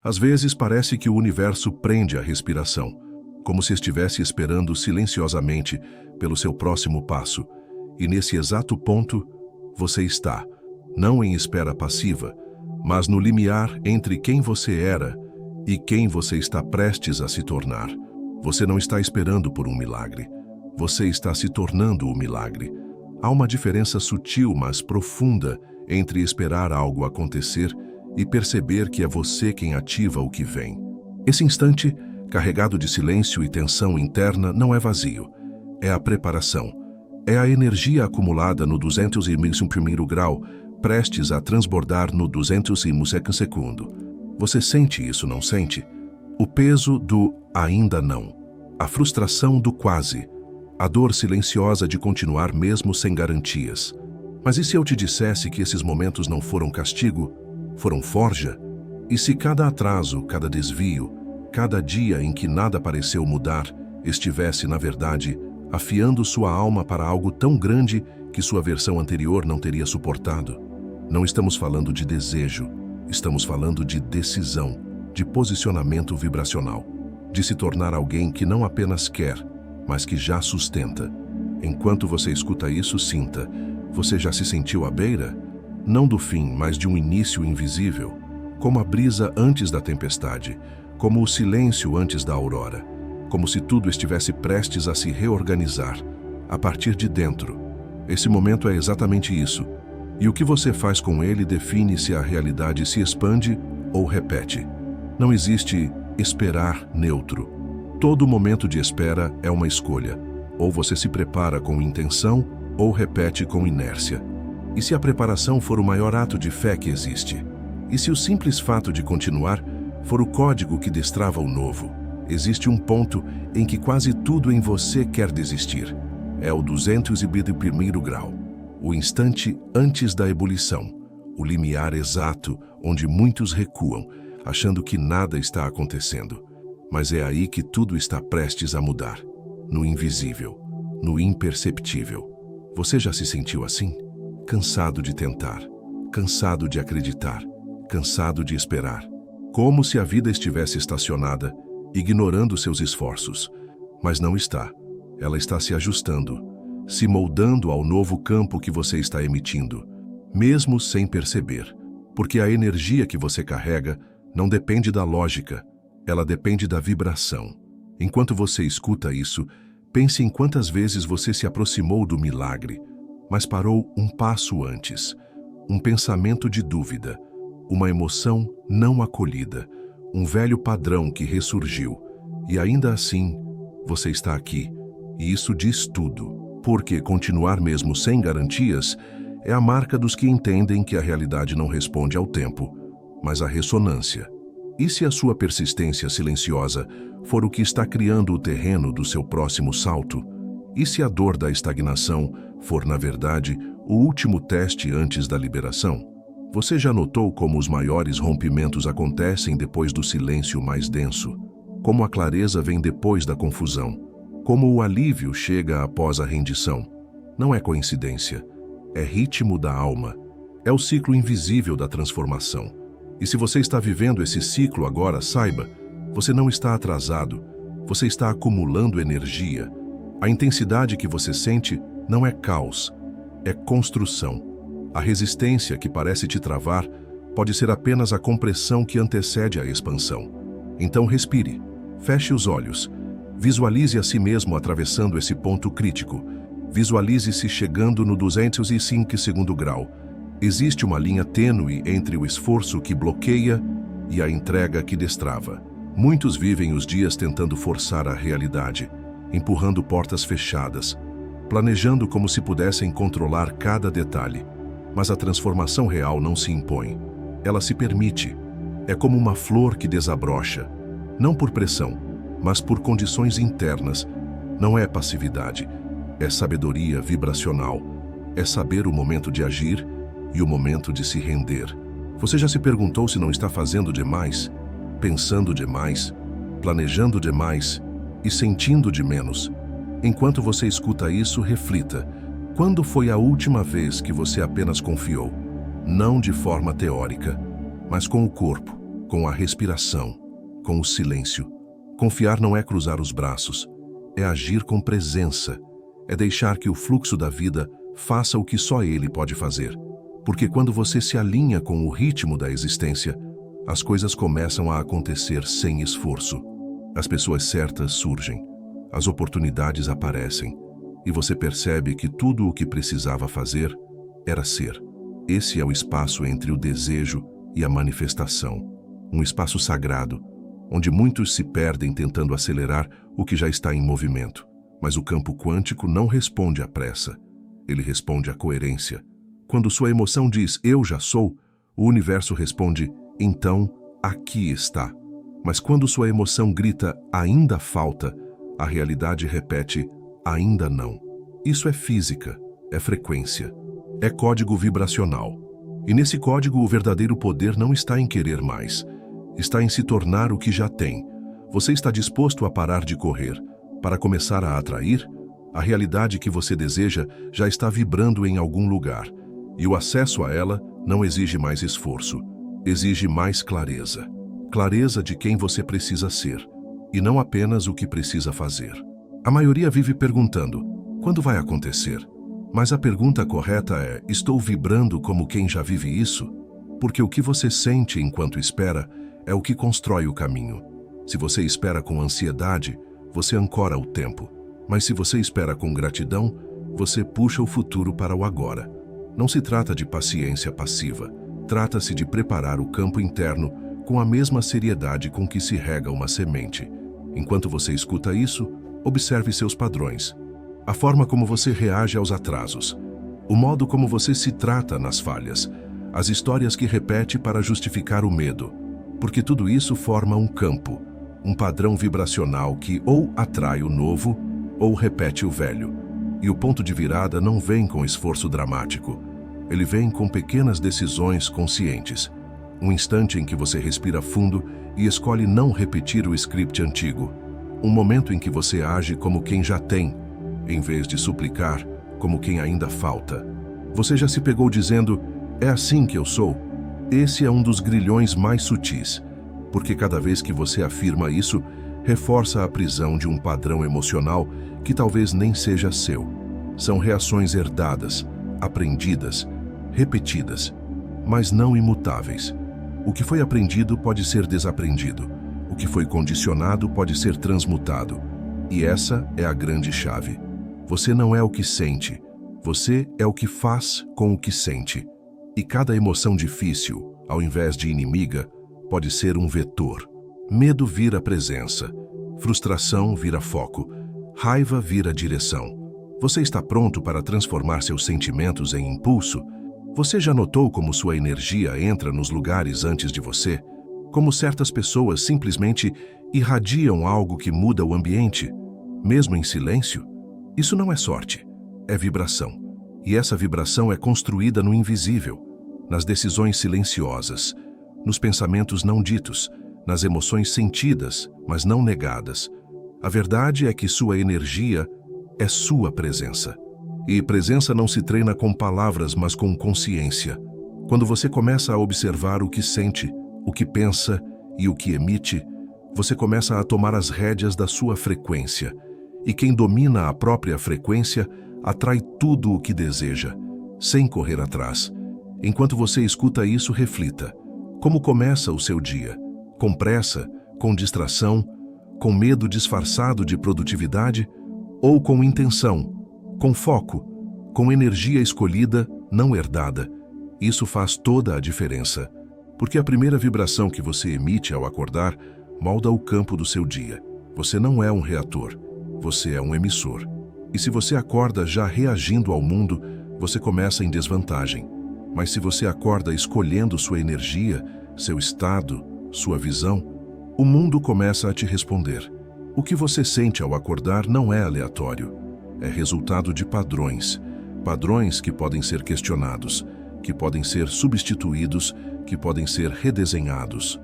Às vezes parece que o universo prende a respiração, como se estivesse esperando silenciosamente pelo seu próximo passo. E nesse exato ponto, você está, não em espera passiva, mas no limiar entre quem você era e quem você está prestes a se tornar. Você não está esperando por um milagre. Você está se tornando o milagre. Há uma diferença sutil, mas profunda, entre esperar algo acontecer e perceber que é você quem ativa o que vem. Esse instante, carregado de silêncio e tensão interna, não é vazio. É a preparação. É a energia acumulada no 201º grau, prestes a transbordar no 202º. Você sente isso, não sente? O peso do ainda não. A frustração do quase. A dor silenciosa de continuar mesmo sem garantias. Mas e se eu te dissesse que esses momentos não foram castigo? Foram forja? E se cada atraso, cada desvio, cada dia em que nada pareceu mudar, estivesse, na verdade, afiando sua alma para algo tão grande que sua versão anterior não teria suportado? Não estamos falando de desejo, estamos falando de decisão, de posicionamento vibracional, de se tornar alguém que não apenas quer, mas que já sustenta. Enquanto você escuta isso, sinta: você já se sentiu à beira? Não do fim, mas de um início invisível, como a brisa antes da tempestade, como o silêncio antes da aurora, como se tudo estivesse prestes a se reorganizar, a partir de dentro. Esse momento é exatamente isso, e o que você faz com ele define se a realidade se expande ou repete. Não existe esperar neutro. Todo momento de espera é uma escolha. Ou você se prepara com intenção, ou repete com inércia. E se a preparação for o maior ato de fé que existe? E se o simples fato de continuar for o código que destrava o novo? Existe um ponto em que quase tudo em você quer desistir. É o 201º grau. O instante antes da ebulição. O limiar exato onde muitos recuam, achando que nada está acontecendo. Mas é aí que tudo está prestes a mudar. No invisível, no imperceptível. Você já se sentiu assim? Cansado de tentar, cansado de acreditar, cansado de esperar. Como se a vida estivesse estacionada, ignorando seus esforços. Mas não está. Ela está se ajustando, se moldando ao novo campo que você está emitindo, mesmo sem perceber. Porque a energia que você carrega não depende da lógica, ela depende da vibração. Enquanto você escuta isso, pense em quantas vezes você se aproximou do milagre, mas parou um passo antes. Um pensamento de dúvida, uma emoção não acolhida, um velho padrão que ressurgiu. E ainda assim, você está aqui. E isso diz tudo. Porque continuar mesmo sem garantias é a marca dos que entendem que a realidade não responde ao tempo, mas à ressonância. E se a sua persistência silenciosa for o que está criando o terreno do seu próximo salto? E se a dor da estagnação for, na verdade, o último teste antes da liberação? Você já notou como os maiores rompimentos acontecem depois do silêncio mais denso? Como a clareza vem depois da confusão? Como o alívio chega após a rendição? Não é coincidência. É ritmo da alma. É o ciclo invisível da transformação. E se você está vivendo esse ciclo agora, saiba, você não está atrasado. Você está acumulando energia. A intensidade que você sente não é caos, é construção. A resistência que parece te travar pode ser apenas a compressão que antecede a expansão. Então respire, feche os olhos, visualize a si mesmo atravessando esse ponto crítico. Visualize-se chegando no 205º grau. Existe uma linha tênue entre o esforço que bloqueia e a entrega que destrava. Muitos vivem os dias tentando forçar a realidade, empurrando portas fechadas, planejando como se pudessem controlar cada detalhe. Mas a transformação real não se impõe. Ela se permite. É como uma flor que desabrocha, não por pressão, mas por condições internas. Não é passividade, é sabedoria vibracional. É saber o momento de agir e o momento de se render. Você já se perguntou se não está fazendo demais, pensando demais, planejando demais e sentindo de menos? Enquanto você escuta isso, reflita. Quando foi a última vez que você apenas confiou? Não de forma teórica, mas com o corpo, com a respiração, com o silêncio. Confiar não é cruzar os braços, é agir com presença, é deixar que o fluxo da vida faça o que só ele pode fazer. Porque quando você se alinha com o ritmo da existência, as coisas começam a acontecer sem esforço. As pessoas certas surgem, as oportunidades aparecem, e você percebe que tudo o que precisava fazer era ser. Esse é o espaço entre o desejo e a manifestação, um espaço sagrado, onde muitos se perdem tentando acelerar o que já está em movimento. Mas o campo quântico não responde à pressa, ele responde à coerência. Quando sua emoção diz, eu já sou, o universo responde, então, aqui está. Mas quando sua emoção grita, ainda falta, a realidade repete, ainda não. Isso é física, é frequência, é código vibracional. E nesse código o verdadeiro poder não está em querer mais, está em se tornar o que já tem. Você está disposto a parar de correr, para começar a atrair? A realidade que você deseja já está vibrando em algum lugar, e o acesso a ela não exige mais esforço, exige mais clareza. Clareza de quem você precisa ser, e não apenas o que precisa fazer. A maioria vive perguntando, quando vai acontecer? Mas a pergunta correta é, estou vibrando como quem já vive isso? Porque o que você sente enquanto espera é o que constrói o caminho. Se você espera com ansiedade, você ancora o tempo. Mas se você espera com gratidão, você puxa o futuro para o agora. Não se trata de paciência passiva. Trata-se de preparar o campo interno com a mesma seriedade com que se rega uma semente. Enquanto você escuta isso, observe seus padrões. A forma como você reage aos atrasos. O modo como você se trata nas falhas. As histórias que repete para justificar o medo. Porque tudo isso forma um campo, um padrão vibracional que ou atrai o novo ou repete o velho. E o ponto de virada não vem com esforço dramático. Ele vem com pequenas decisões conscientes. Um instante em que você respira fundo e escolhe não repetir o script antigo. Um momento em que você age como quem já tem, em vez de suplicar como quem ainda falta. Você já se pegou dizendo, é assim que eu sou? Esse é um dos grilhões mais sutis, porque cada vez que você afirma isso, reforça a prisão de um padrão emocional que talvez nem seja seu. São reações herdadas, aprendidas, repetidas, mas não imutáveis. O que foi aprendido pode ser desaprendido. O que foi condicionado pode ser transmutado. E essa é a grande chave. Você não é o que sente. Você é o que faz com o que sente. E cada emoção difícil, ao invés de inimiga, pode ser um vetor. Medo vira presença. Frustração vira foco. Raiva vira direção. Você está pronto para transformar seus sentimentos em impulso? Você já notou como sua energia entra nos lugares antes de você? Como certas pessoas simplesmente irradiam algo que muda o ambiente, mesmo em silêncio? Isso não é sorte, é vibração. E essa vibração é construída no invisível, nas decisões silenciosas, nos pensamentos não ditos, nas emoções sentidas, mas não negadas. A verdade é que sua energia é sua presença. E presença não se treina com palavras, mas com consciência. Quando você começa a observar o que sente, o que pensa e o que emite, você começa a tomar as rédeas da sua frequência. E quem domina a própria frequência atrai tudo o que deseja, sem correr atrás. Enquanto você escuta isso, reflita. Como começa o seu dia? Com pressa, com distração, com medo disfarçado de produtividade ou com intenção? Com foco, com energia escolhida, não herdada. Isso faz toda a diferença, porque a primeira vibração que você emite ao acordar molda o campo do seu dia. Você não é um reator, você é um emissor. E se você acorda já reagindo ao mundo, você começa em desvantagem. Mas se você acorda escolhendo sua energia, seu estado, sua visão, o mundo começa a te responder. O que você sente ao acordar não é aleatório. É resultado de padrões. Padrões que podem ser questionados, que podem ser substituídos, que podem ser redesenhados.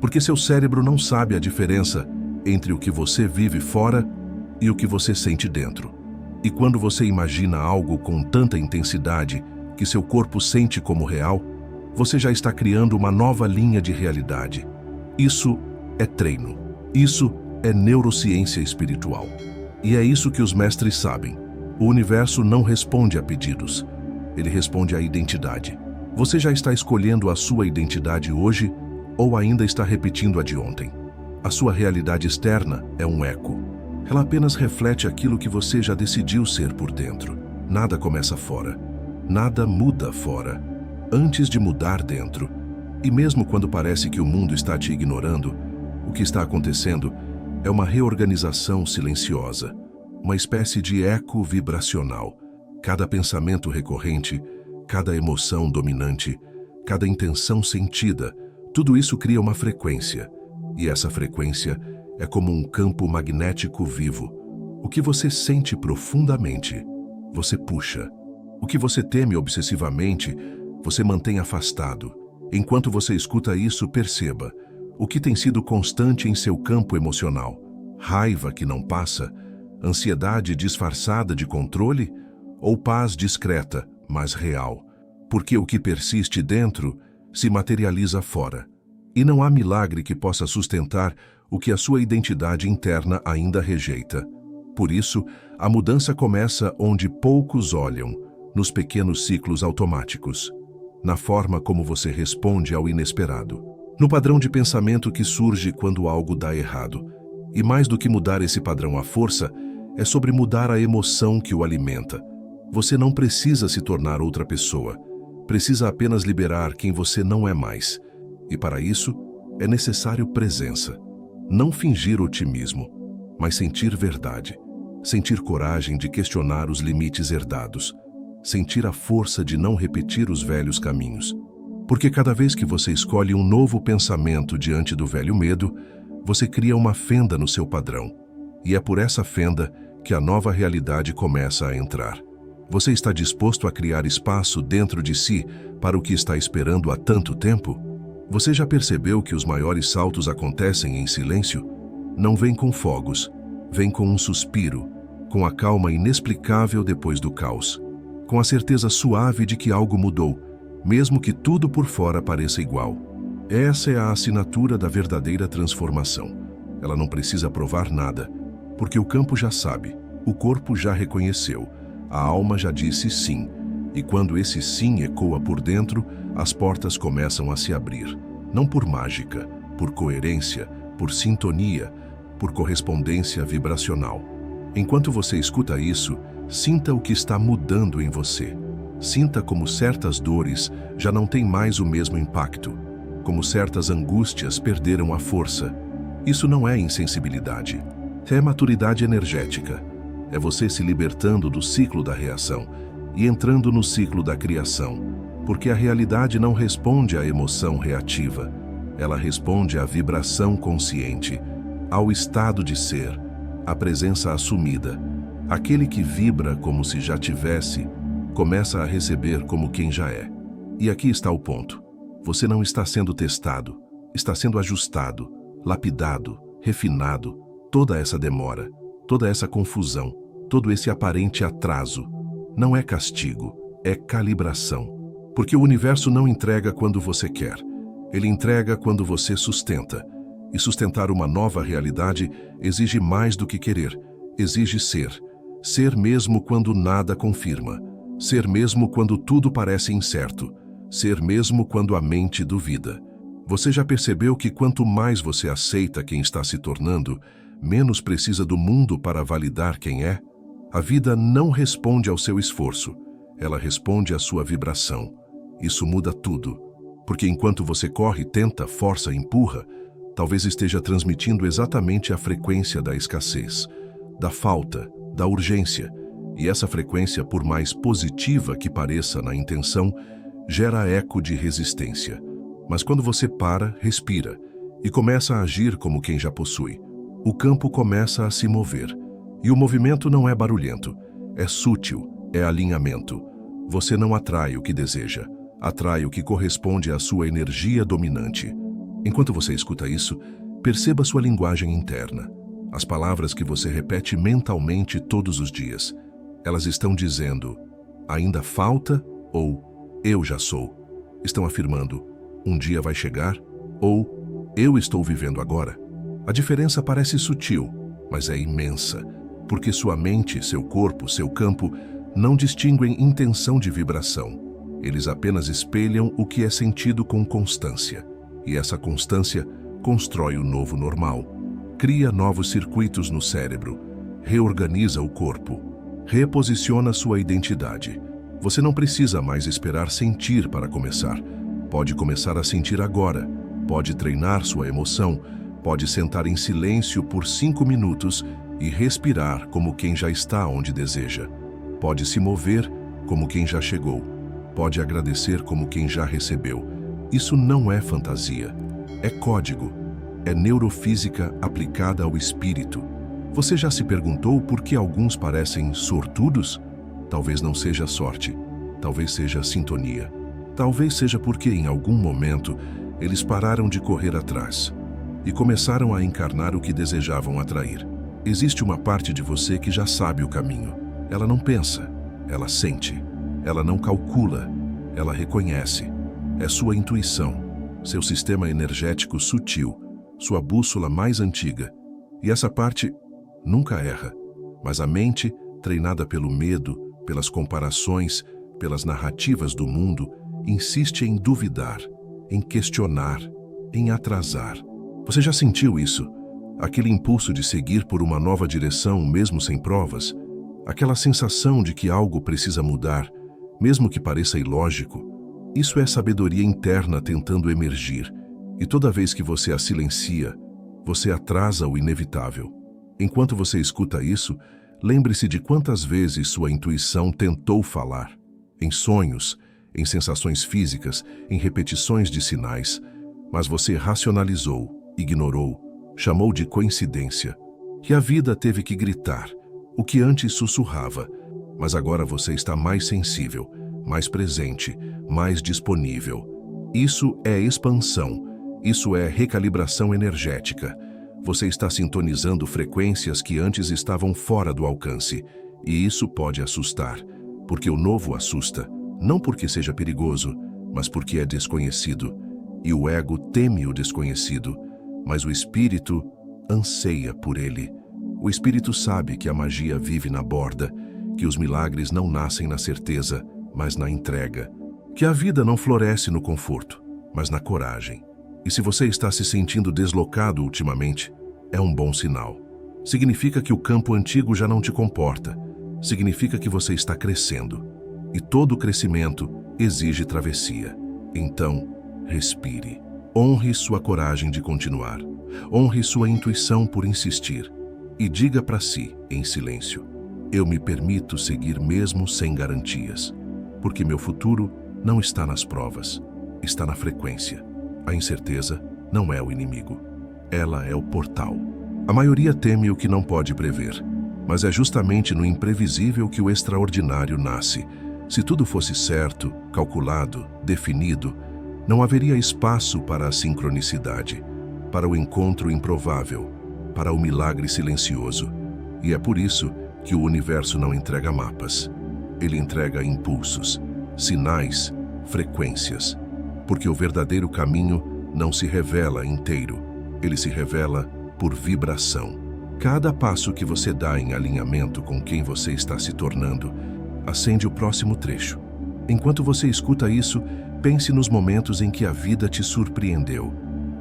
Porque seu cérebro não sabe a diferença entre o que você vive fora e o que você sente dentro. E quando você imagina algo com tanta intensidade que seu corpo sente como real, você já está criando uma nova linha de realidade. Isso é treino. Isso é neurociência espiritual. E é isso que os mestres sabem. O universo não responde a pedidos. Ele responde à identidade. Você já está escolhendo a sua identidade hoje ou ainda está repetindo a de ontem? A sua realidade externa é um eco. Ela apenas reflete aquilo que você já decidiu ser por dentro. Nada começa fora. Nada muda fora. Antes de mudar dentro. E mesmo quando parece que o mundo está te ignorando, o que está acontecendo é uma reorganização silenciosa, uma espécie de eco vibracional. Cada pensamento recorrente, cada emoção dominante, cada intenção sentida, tudo isso cria uma frequência. E essa frequência é como um campo magnético vivo. O que você sente profundamente, você puxa. O que você teme obsessivamente, você mantém afastado. Enquanto você escuta isso, perceba o que tem sido constante em seu campo emocional. Raiva que não passa, ansiedade disfarçada de controle ou paz discreta, mas real. Porque o que persiste dentro se materializa fora. E não há milagre que possa sustentar o que a sua identidade interna ainda rejeita. Por isso, a mudança começa onde poucos olham, nos pequenos ciclos automáticos. Na forma como você responde ao inesperado, no padrão de pensamento que surge quando algo dá errado. E mais do que mudar esse padrão à força, é sobre mudar a emoção que o alimenta. Você não precisa se tornar outra pessoa, precisa apenas liberar quem você não é mais. E para isso, é necessário presença. Não fingir otimismo, mas sentir verdade. Sentir coragem de questionar os limites herdados. Sentir a força de não repetir os velhos caminhos. Porque cada vez que você escolhe um novo pensamento diante do velho medo, você cria uma fenda no seu padrão. E é por essa fenda que a nova realidade começa a entrar. Você está disposto a criar espaço dentro de si para o que está esperando há tanto tempo? Você já percebeu que os maiores saltos acontecem em silêncio? Não vem com fogos, vem com um suspiro, com a calma inexplicável depois do caos. Com a certeza suave de que algo mudou, mesmo que tudo por fora pareça igual. Essa é a assinatura da verdadeira transformação. Ela não precisa provar nada, porque o campo já sabe, o corpo já reconheceu, a alma já disse sim, e quando esse sim ecoa por dentro, as portas começam a se abrir. Não por mágica, por coerência, por sintonia, por correspondência vibracional. Enquanto você escuta isso, sinta o que está mudando em você. Sinta como certas dores já não têm mais o mesmo impacto, como certas angústias perderam a força. Isso não é insensibilidade, é maturidade energética. É você se libertando do ciclo da reação e entrando no ciclo da criação, porque a realidade não responde à emoção reativa, ela responde à vibração consciente, ao estado de ser, à presença assumida. Aquele que vibra como se já tivesse, começa a receber como quem já é. E aqui está o ponto. Você não está sendo testado, está sendo ajustado, lapidado, refinado. Toda essa demora, toda essa confusão, todo esse aparente atraso, não é castigo, é calibração. Porque o universo não entrega quando você quer, ele entrega quando você sustenta. E sustentar uma nova realidade exige mais do que querer, exige ser. Ser mesmo quando nada confirma. Ser mesmo quando tudo parece incerto. Ser mesmo quando a mente duvida. Você já percebeu que quanto mais você aceita quem está se tornando, menos precisa do mundo para validar quem é? A vida não responde ao seu esforço. Ela responde à sua vibração. Isso muda tudo. Porque enquanto você corre, tenta, força, empurra, talvez esteja transmitindo exatamente a frequência da escassez, da falta, da urgência. E essa frequência, por mais positiva que pareça na intenção, gera eco de resistência. Mas quando você para, respira e começa a agir como quem já possui, o campo começa a se mover. E o movimento não é barulhento, é sutil, é alinhamento. Você não atrai o que deseja, atrai o que corresponde à sua energia dominante. Enquanto você escuta isso, perceba sua linguagem interna. As palavras que você repete mentalmente todos os dias. Elas estão dizendo, ainda falta ou eu já sou. Estão afirmando, um dia vai chegar ou Eu estou vivendo agora. A diferença parece sutil, mas é imensa, porque sua mente, seu corpo, seu campo não distinguem intenção de vibração. Eles apenas espelham o que é sentido com constância. E essa constância constrói o novo normal. Cria novos circuitos no cérebro, reorganiza o corpo, reposiciona sua identidade. Você não precisa mais esperar sentir para começar. Pode começar a sentir agora. Pode treinar sua emoção. Pode sentar em silêncio por 5 minutos e respirar como quem já está onde deseja. Pode se mover como quem já chegou. Pode agradecer como quem já recebeu. Isso não é fantasia. É código. É neurofísica aplicada ao espírito. Você já se perguntou por que alguns parecem sortudos? Talvez não seja sorte. Talvez seja sintonia. Talvez seja porque, em algum momento, eles pararam de correr atrás e começaram a encarnar o que desejavam atrair. Existe uma parte de você que já sabe o caminho. Ela não pensa, ela sente. Ela não calcula, ela reconhece. É sua intuição, seu sistema energético sutil, sua bússola mais antiga. E essa parte nunca erra, mas a mente, treinada pelo medo, pelas comparações, pelas narrativas do mundo, insiste em duvidar, em questionar, em atrasar. Você já sentiu isso? Aquele impulso de seguir por uma nova direção, mesmo sem provas? Aquela sensação de que algo precisa mudar, mesmo que pareça ilógico? Isso é sabedoria interna tentando emergir. E toda vez que você a silencia, você atrasa o inevitável. Enquanto você escuta isso, lembre-se de quantas vezes sua intuição tentou falar. Em sonhos, em sensações físicas, em repetições de sinais. Mas você racionalizou, ignorou, chamou de coincidência. Que a vida teve que gritar, o que antes sussurrava. Mas agora você está mais sensível, mais presente, mais disponível. Isso é expansão, isso é recalibração energética. Você está sintonizando frequências que antes estavam fora do alcance. E isso pode assustar, porque o novo assusta, não porque seja perigoso, mas porque é desconhecido. E o ego teme o desconhecido, mas o espírito anseia por ele. O espírito sabe que a magia vive na borda, que os milagres não nascem na certeza, mas na entrega. Que a vida não floresce no conforto, mas na coragem. E se você está se sentindo deslocado ultimamente, é um bom sinal. Significa que o campo antigo já não te comporta. Significa que você está crescendo. E todo crescimento exige travessia. Então, respire. Honre sua coragem de continuar. Honre sua intuição por insistir. E diga para si, em silêncio: eu me permito seguir mesmo sem garantias. Porque meu futuro não está nas provas, está na frequência. A incerteza não é o inimigo. Ela é o portal. A maioria teme o que não pode prever, mas é justamente no imprevisível que o extraordinário nasce. Se tudo fosse certo, calculado, definido, não haveria espaço para a sincronicidade, para o encontro improvável, para o milagre silencioso. E é por isso que o universo não entrega mapas. Ele entrega impulsos, sinais, frequências. Porque o verdadeiro caminho não se revela inteiro, ele se revela por vibração. Cada passo que você dá em alinhamento com quem você está se tornando, acende o próximo trecho. Enquanto você escuta isso, pense nos momentos em que a vida te surpreendeu.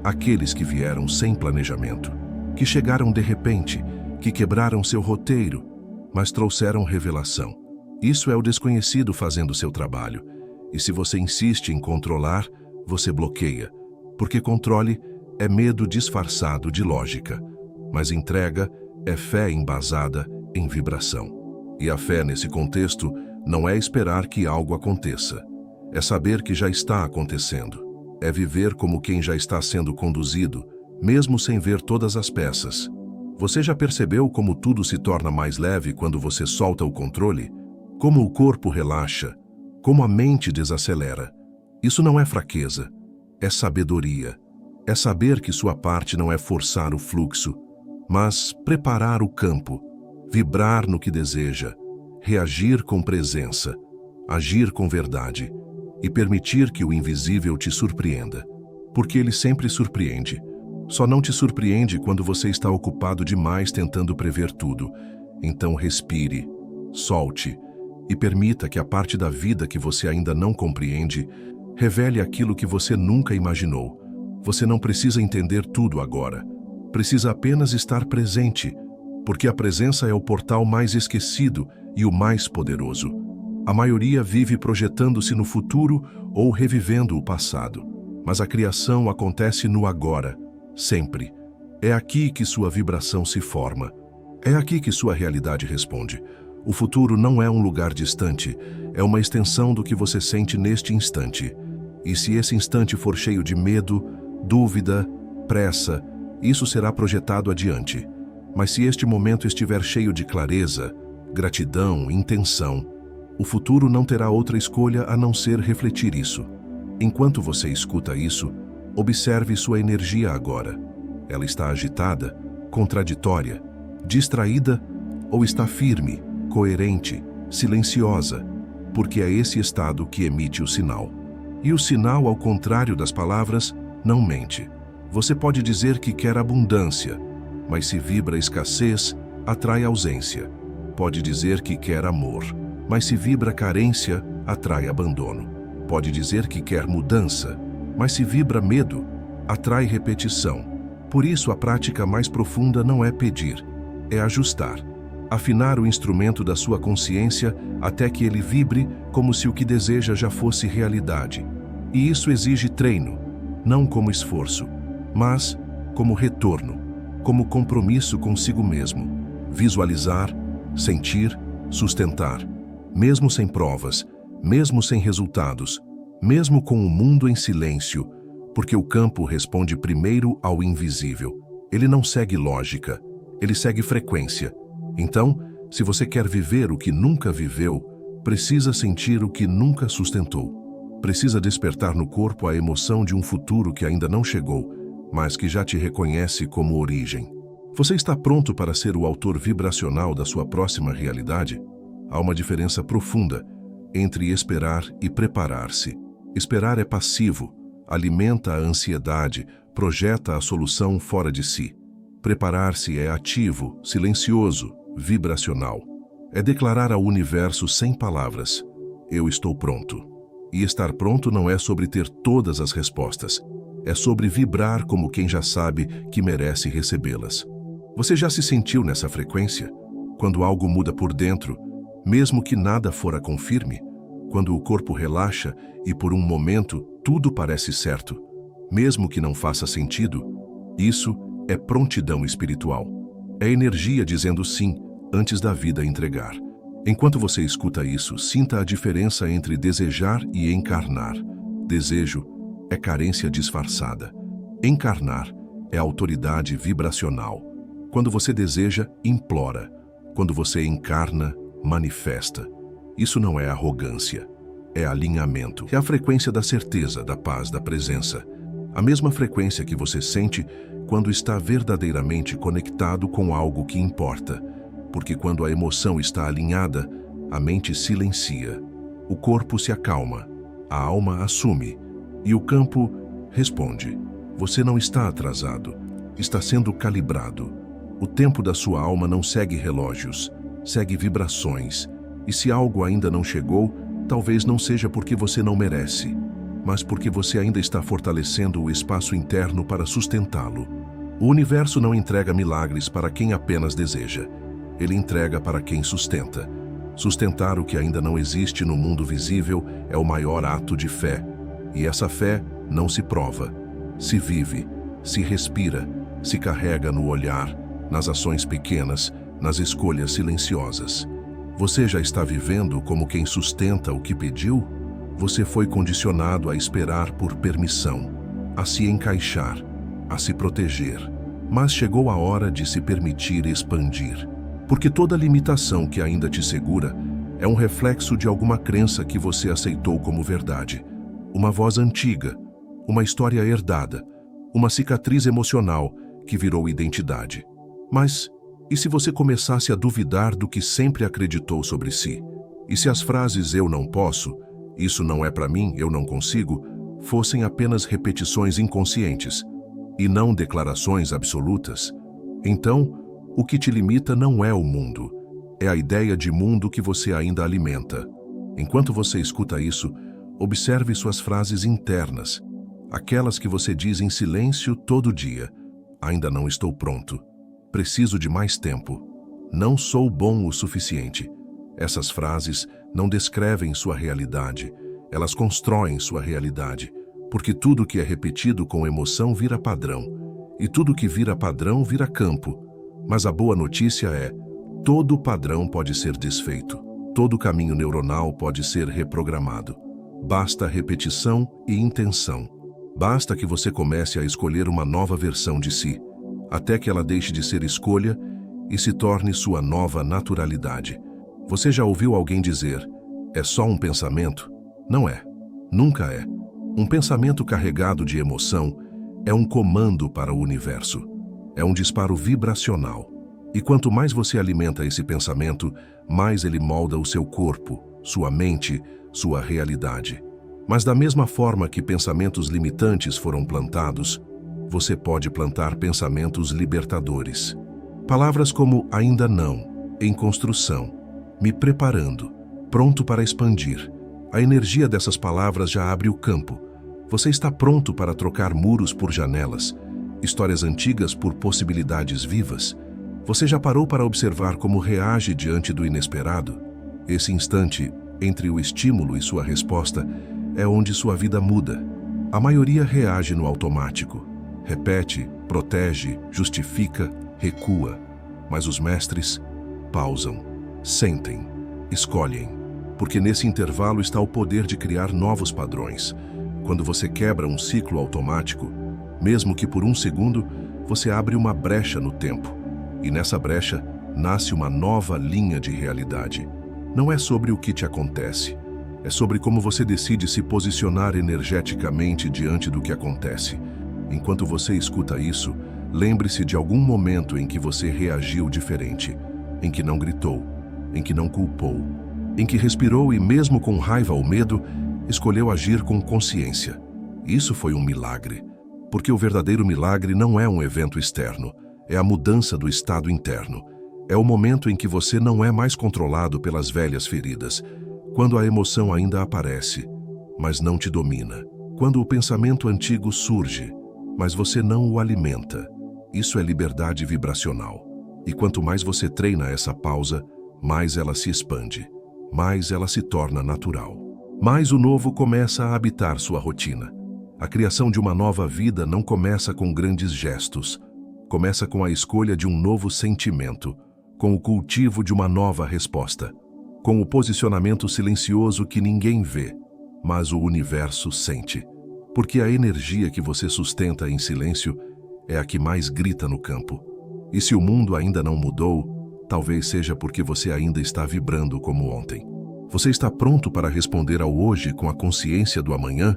Aqueles que vieram sem planejamento, que chegaram de repente, que quebraram seu roteiro, mas trouxeram revelação. Isso é o desconhecido fazendo seu trabalho. E se você insiste em controlar, você bloqueia. Porque controle é medo disfarçado de lógica. Mas entrega é fé embasada em vibração. E a fé nesse contexto não é esperar que algo aconteça. É saber que já está acontecendo. É viver como quem já está sendo conduzido, mesmo sem ver todas as peças. Você já percebeu como tudo se torna mais leve quando você solta o controle? Como o corpo relaxa? Como a mente desacelera? Isso não é fraqueza, é sabedoria. É saber que sua parte não é forçar o fluxo, mas preparar o campo, vibrar no que deseja, reagir com presença, agir com verdade e permitir que o invisível te surpreenda. Porque ele sempre surpreende, Só não te surpreende quando você está ocupado demais tentando prever tudo. Então respire, solte e permita que a parte da vida que você ainda não compreende revele aquilo que você nunca imaginou. Você não precisa entender tudo agora. Precisa apenas estar presente, porque a presença é o portal mais esquecido e o mais poderoso. A maioria vive projetando-se no futuro ou revivendo o passado, mas a criação acontece no agora, sempre. É aqui que sua vibração se forma. É aqui que sua realidade responde. O futuro não é um lugar distante, é uma extensão do que você sente neste instante. E se esse instante for cheio de medo, dúvida, pressa, isso será projetado adiante. Mas se este momento estiver cheio de clareza, gratidão, intenção, o futuro não terá outra escolha a não ser refletir isso. Enquanto você escuta isso, observe sua energia agora. Ela está agitada, contraditória, distraída ou está firme, coerente, silenciosa, porque é esse estado que emite o sinal. E o sinal, ao contrário das palavras, não mente. Você pode dizer que quer abundância, mas se vibra escassez, atrai ausência. Pode dizer que quer amor, mas se vibra carência, atrai abandono. Pode dizer que quer mudança, mas se vibra medo, atrai repetição. Por isso, a prática mais profunda não é pedir, é ajustar. Afinar o instrumento da sua consciência até que ele vibre como se o que deseja já fosse realidade. E isso exige treino, não como esforço, mas como retorno, como compromisso consigo mesmo. Visualizar, sentir, sustentar, mesmo sem provas, mesmo sem resultados, mesmo com o mundo em silêncio, porque o campo responde primeiro ao invisível. Ele não segue lógica, ele segue frequência. Então, se você quer viver o que nunca viveu, precisa sentir o que nunca sustentou. Precisa despertar no corpo a emoção de um futuro que ainda não chegou, mas que já te reconhece como origem. Você está pronto para ser o autor vibracional da sua próxima realidade? Há uma diferença profunda entre esperar e preparar-se. Esperar é passivo, alimenta a ansiedade, projeta a solução fora de si. Preparar-se é ativo, silencioso, vibracional. É declarar ao universo sem palavras: eu estou pronto. E estar pronto não é sobre ter todas as respostas. É sobre vibrar como quem já sabe que merece recebê-las. Você já se sentiu nessa frequência? Quando algo muda por dentro, mesmo que nada fora confirme? Quando o corpo relaxa e por um momento tudo parece certo, mesmo que não faça sentido? Isso é prontidão espiritual. É energia dizendo sim antes da vida entregar. Enquanto você escuta isso, sinta a diferença entre desejar e encarnar. Desejo é carência disfarçada. Encarnar é autoridade vibracional. Quando você deseja, implora. Quando você encarna, manifesta. Isso não é arrogância, é alinhamento. É a frequência da certeza, da paz, da presença. A mesma frequência que você sente quando está verdadeiramente conectado com algo que importa. Porque quando a emoção está alinhada, a mente silencia, o corpo se acalma, a alma assume e o campo responde. Você não está atrasado, está sendo calibrado. O tempo da sua alma não segue relógios, segue vibrações. E se algo ainda não chegou, talvez não seja porque você não merece, mas porque você ainda está fortalecendo o espaço interno para sustentá-lo. O universo não entrega milagres para quem apenas deseja. Ele entrega para quem sustenta. Sustentar o que ainda não existe no mundo visível é o maior ato de fé. E essa fé não se prova, se vive, se respira, se carrega no olhar, nas ações pequenas, nas escolhas silenciosas. Você já está vivendo como quem sustenta o que pediu? Você foi condicionado a esperar por permissão, a se encaixar, a se proteger. Mas chegou a hora de se permitir expandir. Porque toda limitação que ainda te segura é um reflexo de alguma crença que você aceitou como verdade. Uma voz antiga, uma história herdada, uma cicatriz emocional que virou identidade. Mas e se você começasse a duvidar do que sempre acreditou sobre si? E se as frases "eu não posso", "isso não é para mim, eu não consigo", fossem apenas repetições inconscientes? e não declarações absolutas, então o que te limita não é o mundo, é a ideia de mundo que você ainda alimenta. Enquanto você escuta isso, observe suas frases internas, aquelas que você diz em silêncio todo dia. Ainda não estou pronto. Preciso de mais tempo. Não sou bom o suficiente. Essas frases não descrevem sua realidade, elas constroem sua realidade, porque tudo que é repetido com emoção vira padrão, e tudo que vira padrão vira campo. Mas a boa notícia é, todo padrão pode ser desfeito, todo caminho neuronal pode ser reprogramado. Basta repetição e intenção. Basta que você comece a escolher uma nova versão de si, até que ela deixe de ser escolha e se torne sua nova naturalidade. Você já ouviu alguém dizer, é só um pensamento? Não é. Nunca é. Um pensamento carregado de emoção é um comando para o universo. É um disparo vibracional. E quanto mais você alimenta esse pensamento, mais ele molda o seu corpo, sua mente, sua realidade. Mas da mesma forma que pensamentos limitantes foram plantados, você pode plantar pensamentos libertadores. Palavras como ainda não, em construção, me preparando, pronto para expandir. A energia dessas palavras já abre o campo. Você está pronto para trocar muros por janelas, histórias antigas por possibilidades vivas. Você já parou para observar como reage diante do inesperado? Esse instante, entre o estímulo e sua resposta, é onde sua vida muda. A maioria reage no automático. Repete, protege, justifica, recua. Mas os mestres pausam, sentem, escolhem. Porque nesse intervalo está o poder de criar novos padrões. Quando você quebra um ciclo automático, mesmo que por um segundo, você abre uma brecha no tempo. E nessa brecha, nasce uma nova linha de realidade. Não é sobre o que te acontece. É sobre como você decide se posicionar energeticamente diante do que acontece. Enquanto você escuta isso, lembre-se de algum momento em que você reagiu diferente, em que não gritou, em que não culpou, em que respirou e, mesmo com raiva ou medo, escolheu agir com consciência. Isso foi um milagre, porque o verdadeiro milagre não é um evento externo, é a mudança do estado interno. É o momento em que você não é mais controlado pelas velhas feridas, quando a emoção ainda aparece, mas não te domina. Quando o pensamento antigo surge, mas você não o alimenta. Isso é liberdade vibracional. E quanto mais você treina essa pausa, mais ela se expande, mais ela se torna natural. Mais o novo começa a habitar sua rotina. A criação de uma nova vida não começa com grandes gestos. Começa com a escolha de um novo sentimento, com o cultivo de uma nova resposta, com o posicionamento silencioso que ninguém vê, mas o universo sente. Porque a energia que você sustenta em silêncio é a que mais grita no campo. E se o mundo ainda não mudou, talvez seja porque você ainda está vibrando como ontem. Você está pronto para responder ao hoje com a consciência do amanhã?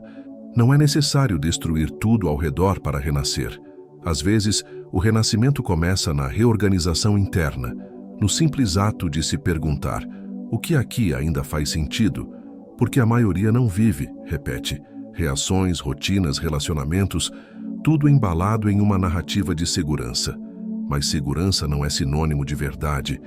Não é necessário destruir tudo ao redor para renascer. Às vezes, o renascimento começa na reorganização interna, no simples ato de se perguntar: o que aqui ainda faz sentido? Porque a maioria não vive, repete, reações, rotinas, relacionamentos, tudo embalado em uma narrativa de segurança. Mas segurança não é sinônimo de verdade,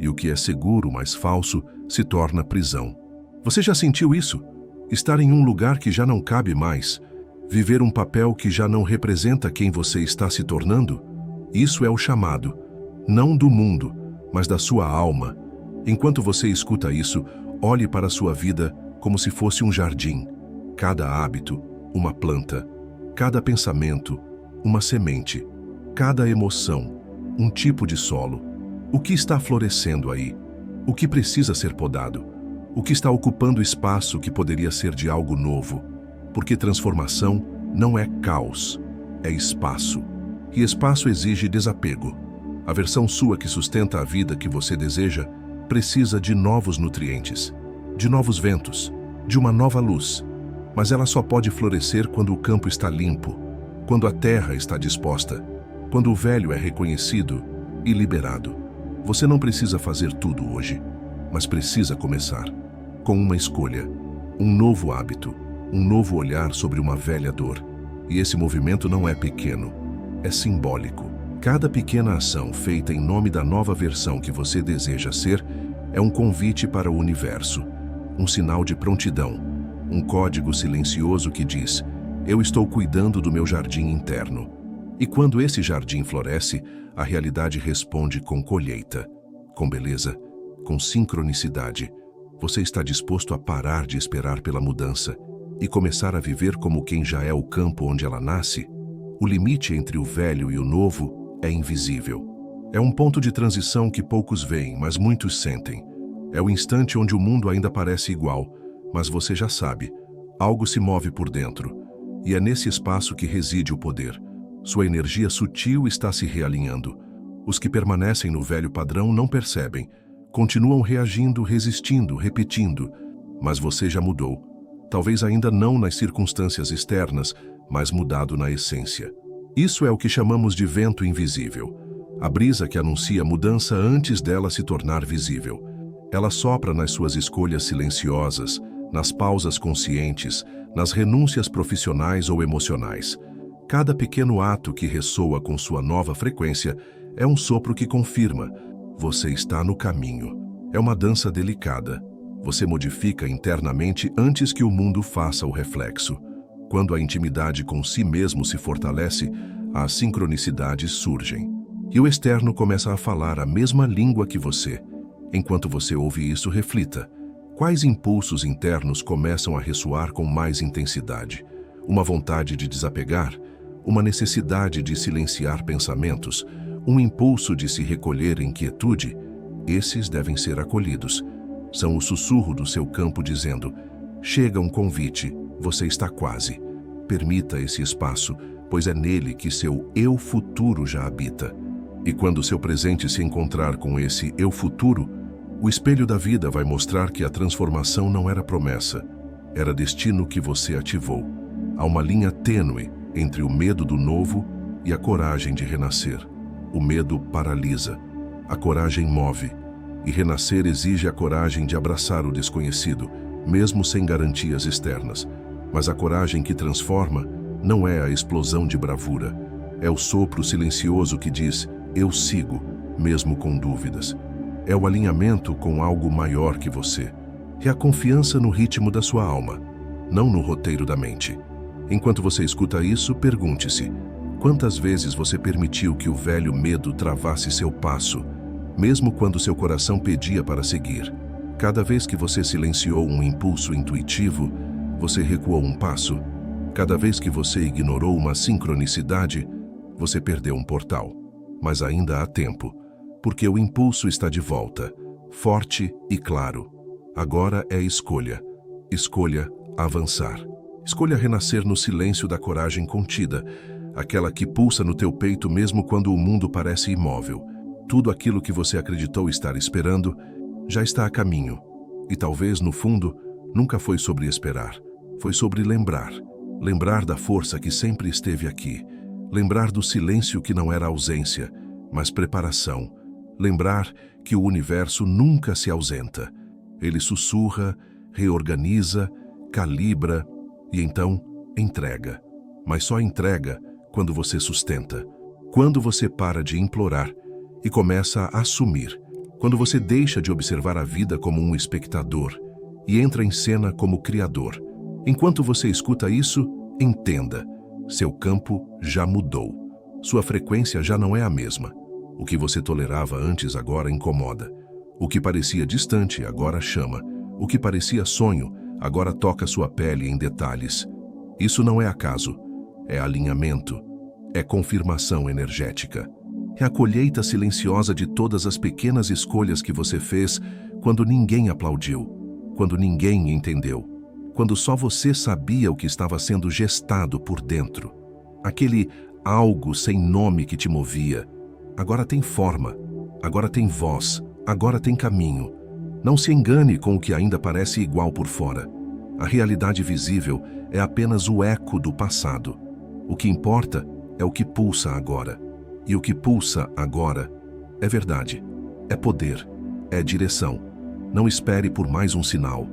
e o que é seguro, mas falso, se torna prisão. Você já sentiu isso? Estar em um lugar que já não cabe mais, viver um papel que já não representa quem você está se tornando? Isso é o chamado, não do mundo, mas da sua alma. Enquanto você escuta isso, olhe para a sua vida como se fosse um jardim. Cada hábito, uma planta. Cada pensamento, uma semente. Cada emoção, um tipo de solo. O que está florescendo aí? O que precisa ser podado? O que está ocupando espaço que poderia ser de algo novo? Porque transformação não é caos, é espaço. E espaço exige desapego. A versão sua que sustenta a vida que você deseja precisa de novos nutrientes, de novos ventos, de uma nova luz. Mas ela só pode florescer quando o campo está limpo, quando a terra está disposta, quando o velho é reconhecido e liberado. Você não precisa fazer tudo hoje, mas precisa começar com uma escolha, um novo hábito, um novo olhar sobre uma velha dor. E esse movimento não é pequeno, é simbólico. Cada pequena ação feita em nome da nova versão que você deseja ser é um convite para o universo, um sinal de prontidão, um código silencioso que diz: eu estou cuidando do meu jardim interno. E quando esse jardim floresce, a realidade responde com colheita, com beleza, com sincronicidade. Você está disposto a parar de esperar pela mudança e começar a viver como quem já é o campo onde ela nasce? O limite entre o velho e o novo é invisível. É um ponto de transição que poucos veem, mas muitos sentem. É o instante onde o mundo ainda parece igual, mas você já sabe, algo se move por dentro. E é nesse espaço que reside o poder. Sua energia sutil está se realinhando. Os que permanecem no velho padrão não percebem. Continuam reagindo, resistindo, repetindo. Mas você já mudou. Talvez ainda não nas circunstâncias externas, mas mudado na essência. Isso é o que chamamos de vento invisível. A brisa que anuncia mudança antes dela se tornar visível. Ela sopra nas suas escolhas silenciosas, nas pausas conscientes, nas renúncias profissionais ou emocionais. Cada pequeno ato que ressoa com sua nova frequência é um sopro que confirma: você está no caminho. É uma dança delicada. Você modifica internamente antes que o mundo faça o reflexo. Quando a intimidade com si mesmo se fortalece, as sincronicidades surgem. E o externo começa a falar a mesma língua que você. Enquanto você ouve isso, reflita. Quais impulsos internos começam a ressoar com mais intensidade? Uma vontade de desapegar? Uma necessidade de silenciar pensamentos? Um impulso de se recolher em quietude? Esses devem ser acolhidos. São o sussurro do seu campo dizendo: chega um convite, você está quase. Permita esse espaço, pois é nele que seu eu futuro já habita. E quando seu presente se encontrar com esse eu futuro, o espelho da vida vai mostrar que a transformação não era promessa, era destino que você ativou. Há uma linha tênue entre o medo do novo e a coragem de renascer. O medo paralisa, a coragem move, e renascer exige a coragem de abraçar o desconhecido, mesmo sem garantias externas. Mas a coragem que transforma não é a explosão de bravura, é o sopro silencioso que diz: eu sigo, mesmo com dúvidas. É o alinhamento com algo maior que você. É a confiança no ritmo da sua alma, não no roteiro da mente. Enquanto você escuta isso, pergunte-se: quantas vezes você permitiu que o velho medo travasse seu passo, mesmo quando seu coração pedia para seguir? Cada vez que você silenciou um impulso intuitivo, você recuou um passo. Cada vez que você ignorou uma sincronicidade, você perdeu um portal. Mas ainda há tempo, porque o impulso está de volta, forte e claro. Agora é escolha. Escolha avançar. Escolha renascer no silêncio da coragem contida, aquela que pulsa no teu peito mesmo quando o mundo parece imóvel. Tudo aquilo que você acreditou estar esperando já está a caminho. E talvez, no fundo, nunca foi sobre esperar. Foi sobre lembrar. Lembrar da força que sempre esteve aqui. Lembrar do silêncio que não era ausência, mas preparação. Lembrar que o universo nunca se ausenta. Ele sussurra, reorganiza, calibra e então entrega. Mas só entrega quando você sustenta. Quando você para de implorar e começa a assumir. Quando você deixa de observar a vida como um espectador e entra em cena como criador. Enquanto você escuta isso, entenda: seu campo já mudou. Sua frequência já não é a mesma. O que você tolerava antes agora incomoda. O que parecia distante agora chama. O que parecia sonho agora toca sua pele em detalhes. Isso não é acaso. É alinhamento. É confirmação energética. É a colheita silenciosa de todas as pequenas escolhas que você fez quando ninguém aplaudiu, quando ninguém entendeu, quando só você sabia o que estava sendo gestado por dentro. Aquele algo sem nome que te movia, agora tem forma, agora tem voz, agora tem caminho. Não se engane com o que ainda parece igual por fora. A realidade visível é apenas o eco do passado. O que importa é o que pulsa agora. E o que pulsa agora é verdade, é poder, é direção. Não espere por mais um sinal.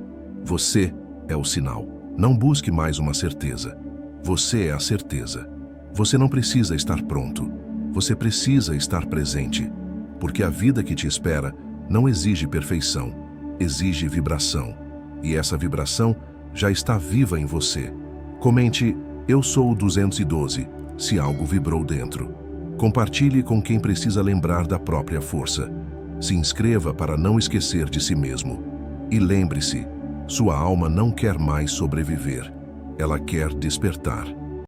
Você é o sinal. Não busque mais uma certeza. Você é a certeza. Você não precisa estar pronto. Você precisa estar presente. Porque a vida que te espera não exige perfeição, exige vibração. E essa vibração já está viva em você. Comente, eu sou o 212, se algo vibrou dentro. Compartilhe com quem precisa lembrar da própria força. Se inscreva para não esquecer de si mesmo. E lembre-se, sua alma não quer mais sobreviver. Ela quer despertar.